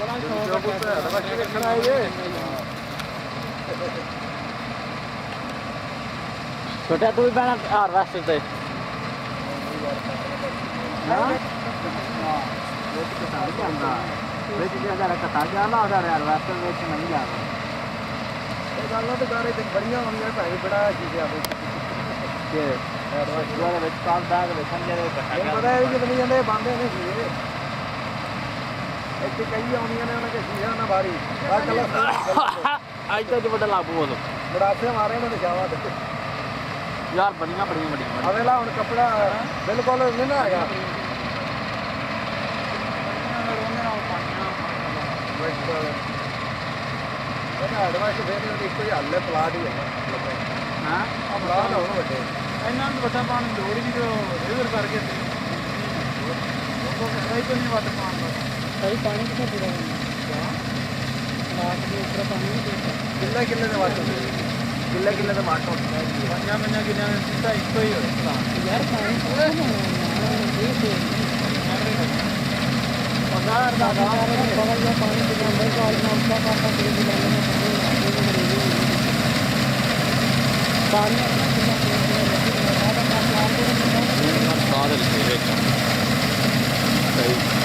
ਬੜਾ ਸ਼ੌਕ ਹੈ ਬੱਚੇ ਦੇਖਣ ਆਏ ਜੇ ਛੋਟਾ ਤੂੰ ਵੀ ਬਹਿਣਾ ਹਾਰਵੈਸਟਰ ਤੇ ਹਾਂ ਵਿੱਚ ਕਿਤਾਬ ਜਾਂਦਾ ਵਿੱਚ ਜਿਹੜਾ ਕਟਾ ਗਿਆ ਨਾ ਉਹਦਾ ਹਾਰਵੈਸਟਰ ਵਿੱਚ ਨਹੀਂ ਜਾਣਾ ਇਹ ਗੱਲਾਂ ਤੇ ਗਾਰੇ ਤੇ ਬੜੀਆਂ ਹੁੰਦੀਆਂ ਭਾਈ ਬੜਾ ਚੀਜ਼ ਆ ਕਿ ਹਾਰਵੈਸਟਰ ਵਿੱਚ ਕਾਲ ਦਾਗ ਵੇਖਣ ਜਿਹੜੇ ਕਟਾ ਗਿਆ ਪਤਾ ਇਹ ਕਿ ਨਹੀਂ ਜਾਂਦੇ ਬੰਦੇ ਨਹੀਂ ਸੀ ਇੱਥੇ ਕਈ ਆਉਂਦੀਆਂ ਨੇ ਉਹਨਾਂ ਦੇ ਸੀਹਾਂ ਨਾ ਬਾਰੀ ਆ ਕੱਲਾ ਅੱਜ ਤਾਂ ਵੱਡਾ ਲਾਗੂ ਹੋ ਬੜਾਸੇ ਮਾਰੇ ਨੇ ਨਿਸ਼ਾਵਾ ਤੇ ਯਾਰ ਬੜੀਆਂ ਵੱਡੀਆਂ ਅਵੇਲਾ ਹੁਣ ਕੱਪੜਾ ਬਿਲਕੁਲ ਨਹੀਂ ਨਾ ਹੈਗਾ ਇਹਨਾਂ ਐਡਵਾਂਸ ਫੇਰ ਇੱਕੋ ਹੀ ਹੱਲ ਹੈ ਪਲਾਟ ਹੀ ਹੈ ਹਾਂ ਆ ਪਲਾਟ ਹੋਣ ਵੱਡੇ ਇਹਨਾਂ ਨੂੰ ਵੱਡਾ ਪਾਣ ਦੀ ਲੋੜ ਹੀ ਨਹੀਂ ਤੇ ਰਿਵਰ ਕਰਕੇ ਉਹ ਸਹੀ ਤੋਂ ਨਹੀਂ ਵੱਟ ਪਾਣ ਦਾ ਸਹੀ ਪਾਣੀ ਕਿੱਥੇ ਪੂਰਾ ਹੁੰਦਾ ਪਲਾਟ ਦੇ ਉੱਪਰ ਪਾਣੀ ਨਹੀਂ ਪੂਰਾ ਕਿੱਲੇ ਦੇ ਵਾਟ ਕਿੱਲੇ ਦਾ ਵਾਟ ਹੁੰਦਾ ਪੰਜਾਂ ਕਿੱਲਿਆਂ ਦੇ ਸਿੱਧਾ ਇੱਕੋ ਹੀ ਹੋਇਆ ਯਾਰ ਪਾਣੀ ਪੂਰਾ ਪਗਾਰ ਦਾ ਬਗਲ ਦਾ ਪਾਣੀ ਦੇ ਅੰਦਰ ਕਾਲ ਨਾਲ ਉੱਚਾ ਪਾਸਾ ਦੇ ਲੈਣੇ ਨੇ ਪਾਣੀ ਸਾਰਾ ਕੰਮ ਆਉਂਦੇ ਨੇ ਸਾਰਾ ਦੇ ਵਿੱਚ ਸਹੀ